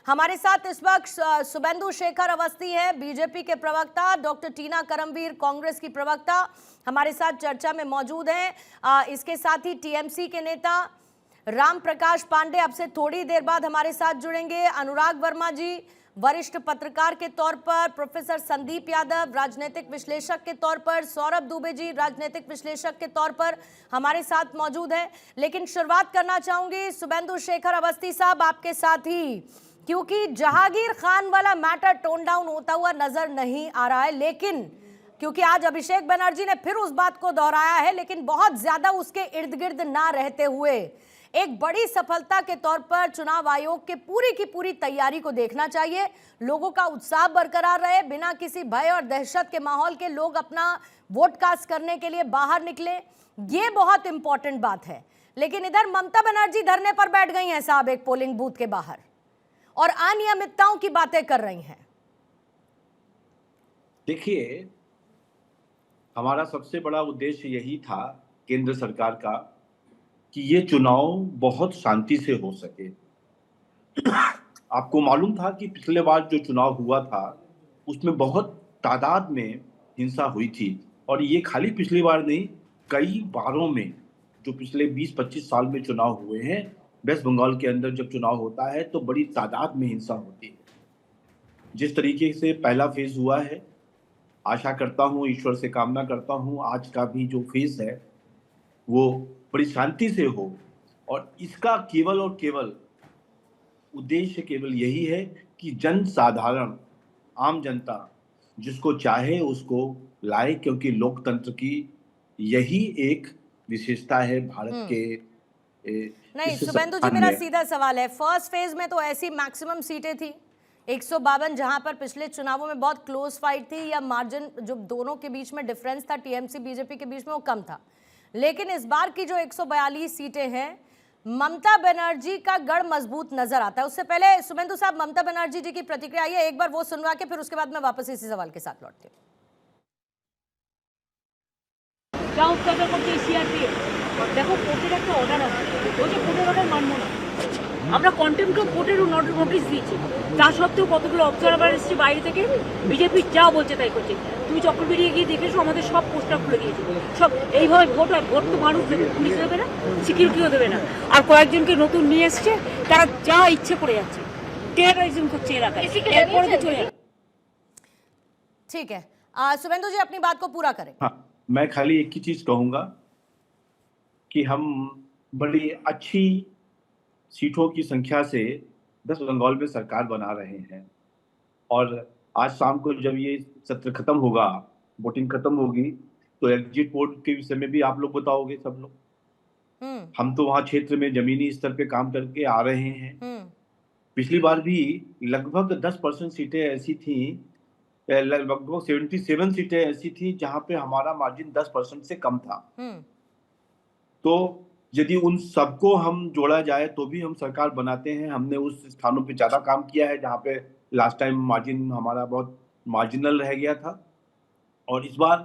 हमारे साथ इस वक्त शुभेंदु शेखर अवस्थी है, बीजेपी के प्रवक्ता, डॉक्टर टीना करमवीर कांग्रेस की प्रवक्ता हमारे साथ चर्चा में मौजूद हैं। इसके साथ ही टीएमसी के नेता राम प्रकाश पांडे अब से थोड़ी देर बाद हमारे साथ जुड़ेंगे। अनुराग वर्मा जी वरिष्ठ पत्रकार के तौर पर, प्रोफेसर संदीप यादव राजनीतिक विश्लेषक के तौर पर, सौरभ दुबे जी राजनीतिक विश्लेषक के तौर पर हमारे साथ मौजूद हैं। लेकिन शुरुआत करना चाहूंगी शुभेंदु शेखर अवस्थी साहब आपके साथ ही, क्योंकि जहांगीर खान वाला मैटर टोन डाउन होता हुआ नजर नहीं आ रहा है, लेकिन क्योंकि आज अभिषेक बनर्जी ने फिर उस बात को दोहराया है, लेकिन बहुत ज्यादा उसके इर्द गिर्द ना रहते हुए एक बड़ी सफलता के तौर पर चुनाव आयोग के पूरी की पूरी तैयारी को देखना चाहिए। लोगों का उत्साह बरकरार रहे, बिना किसी भय और दहशत के माहौल के लोग अपना वोट कास्ट करने के लिए बाहर निकले, ये बहुत इंपॉर्टेंट बात है। लेकिन इधर ममता बनर्जी धरने पर बैठ गई हैं साहब एक पोलिंग बूथ के बाहर और अनियमितताओं की बातें कर रही हैं। देखिए, हमारा सबसे बड़ा उद्देश्य यही था केंद्र सरकार का कि ये चुनाव बहुत शांति से हो सके। आपको मालूम था कि पिछले बार जो चुनाव हुआ था उसमें बहुत तादाद में हिंसा हुई थी, और ये खाली पिछली बार नहीं, कई बारों में जो पिछले 20-25 साल में चुनाव हुए हैं, वेस्ट बंगाल के अंदर जब चुनाव होता है तो बड़ी तादाद में हिंसा होती है। जिस तरीके से पहला फेज हुआ है, आशा करता हूँ, ईश्वर से कामना करता हूँ आज का भी जो फेज है वो बड़ी शांति से हो, और इसका केवल और केवल उद्देश्य केवल यही है कि जन साधारण आम जनता जिसको चाहे उसको लाए, क्योंकि लोकतंत्र की यही एक विशेषता है भारत के। नहीं शुभेंदु जी, मेरा सीधा सवाल है, फर्स्ट फेज में तो ऐसी मैक्सिमम सीटें थी 152, जहां पर पिछले चुनावों में बहुत क्लोज फाइट थी, या मार्जिन जो दोनों के बीच में डिफरेंस था टीएमसी बीजेपी के बीच में वो कम था। लेकिन इस बार की जो 142 सीटें हैं, ममता बनर्जी का गढ़ मजबूत नजर आता है। उससे पहले शुभेंदु साहब, ममता बनर्जी जी की प्रतिक्रिया आई है, एक बार वो सुनवा के फिर उसके बाद मैं वापस इसी सवाल के साथ लौटती हूँ। क्या उत्तर करते सीआरपीएफ देखो কোর্টের একটা অর্ডার আছে, ওই যে কোর্টের অর্ডার মানব না, আমরা কন্টেম্পট অফ কোর্টের নোটিশ দিয়েছি, তা সত্ত্বেও কতগুলো অবজারভার এসেছে বাইরে থেকে, বিজেপি যা বলছে তাই করছে। তুমি চক্রবেড়িয়ে গিয়ে দেখেছো আমাদের সব পোস্টার খুলে দিয়েছে, সব এইভাবে ভোট হয়। ভোট তো মানুষ দেবে, পুলিশ দেবে না, সিকিউরিটিও দেবে না, আর কয়েকজনকে নতুন নিয়ে এসছে, তারা যা ইচ্ছে করে যাচ্ছে, টেররিজম করছে এলাকায়, এরপরে তো চলে। ठीक है, शुभेंदु जी अपनी बात को पूरा करें। हाँ, मैं खाली एक ही चीज कहूंगा कि हम बड़ी अच्छी सीटों की संख्या से वेस्ट बंगाल में सरकार बना रहे हैं, और आज शाम को जब ये सत्र खत्म होगा, वोटिंग खत्म होगी, तो एग्जिट पोल के विषय में भी आप लोग बताओगे सब लोग। हम तो वहाँ क्षेत्र में जमीनी स्तर पे काम करके आ रहे हैं। पिछली बार भी लगभग 10% सीटें ऐसी थी, लगभग 77 सीटें ऐसी थी जहां पे हमारा मार्जिन 10% से कम था। तो यदि उन सबको हम जोड़ा जाए तो भी हम सरकार बनाते हैं। हमने उस स्थानों पे ज्यादा काम किया है जहां पे लास्ट टाइम मार्जिन हमारा बहुत मार्जिनल रह गया था, और इस बार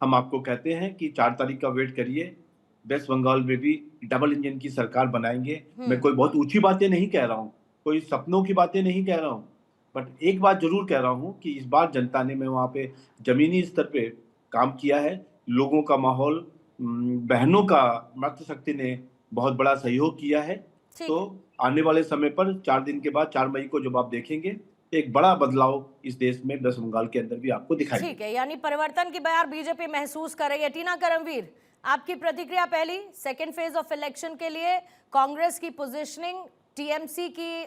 हम आपको कहते हैं कि 4 तारीख का वेट करिए, वेस्ट बंगाल में भी डबल इंजन की सरकार बनाएंगे। मैं कोई बहुत ऊंची बातें नहीं कह रहा हूँ, कोई सपनों की बातें नहीं कह रहा हूँ, बट एक बात जरूर कह रहा हूँ कि इस बार जनता ने मैं वहाँ पे जमीनी स्तर पे काम किया है, लोगों का माहौल, बहनों का मातृशक्ति ने बहुत बड़ा सहयोग किया है। तो आने वाले समय पर 4 दिन के बाद 4 मई को जब आप देखेंगे, एक बड़ा बदलाव इस देश में वेस्ट बंगाल के अंदर भी आपको दिखाई देगा। ठीक है, यानी परिवर्तन की बयार बीजेपी महसूस कर रही है। टीना करमवीर, आपकी प्रतिक्रिया पहली, सेकेंड फेज ऑफ इलेक्शन के लिए कांग्रेस की पोजिशनिंग, टीएमसी की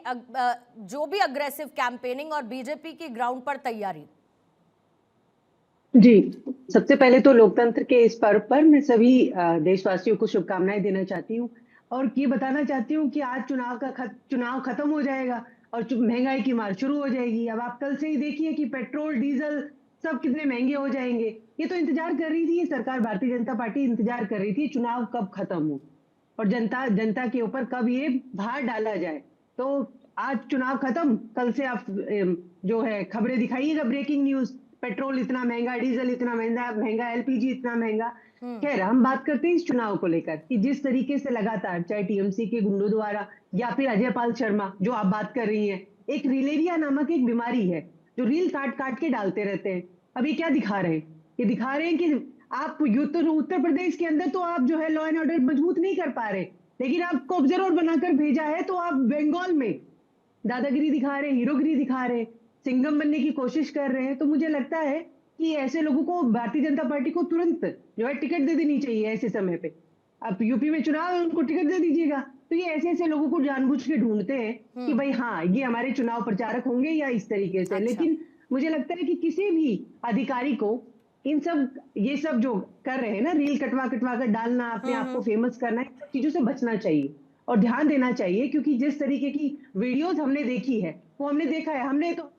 जो भी अग्रेसिव कैंपेनिंग और बीजेपी की ग्राउंड पर तैयारी। जी, सबसे पहले तो लोकतंत्र के इस पर्व पर मैं सभी देशवासियों को शुभकामनाएं देना चाहती हूँ, और ये बताना चाहती हूँ कि आज चुनाव खत्म हो जाएगा और महंगाई की मार शुरू हो जाएगी। अब आप कल से ही देखिए कि पेट्रोल, डीजल सब कितने महंगे हो जाएंगे। ये तो इंतजार कर रही थी सरकार, भारतीय जनता पार्टी इंतजार कर रही थी चुनाव कब खत्म हो और जनता के ऊपर कब ये भार डाला जाए। तो आज चुनाव खत्म, कल से आप जो है खबरें दिखाइएगा, ब्रेकिंग न्यूज, पेट्रोल इतना महंगा, डीजल इतना महंगा, एलपीजी इतना महंगा। खैर, हम बात करते हैं इस चुनाव को लेकर कि जिस तरीके से लगातार चाहे टीएमसी के गुंडों द्वारा या फिर अजय पाल शर्मा जो आप बात कर रही हैं एक रिलेरिया नामक एक बीमारी है जो रील काट काट के डालते रहते हैं। अब ये क्या दिखा रहे हैं? ये दिखा रहे हैं कि आप उत्तर प्रदेश के अंदर तो आप जो है लॉ एंड ऑर्डर मजबूत नहीं कर पा रहे, लेकिन आपको ऑब्जर्वर बनाकर भेजा है तो आप बंगाल में दादागिरी दिखा रहे, हीरोगिरी दिखा रहे, सिंघम बनने की कोशिश कर रहे हैं। तो मुझे लगता है कि ऐसे लोगों को भारतीय जनता पार्टी को तुरंत जो है टिकट दे देनी चाहिए ऐसे समय पे। अब यूपी में चुनाव है, उनको टिकट दे दीजिएगा। तो ये ऐसे ऐसे लोगों को जानबूझ के ढूंढते हैं कि भाई हाँ ये हमारे चुनाव प्रचारक होंगे या इस तरीके से। अच्छा। लेकिन मुझे लगता है कि किसी भी अधिकारी को इन सब ये सब जो कर रहे हैं ना, रील कटवा कटवा कर डालना, अपने आप को फेमस करना, इन सब चीजों से बचना चाहिए और ध्यान देना चाहिए। क्योंकि जिस तरीके की वीडियोस हमने देखी है वो हमने देखा है, हमने तो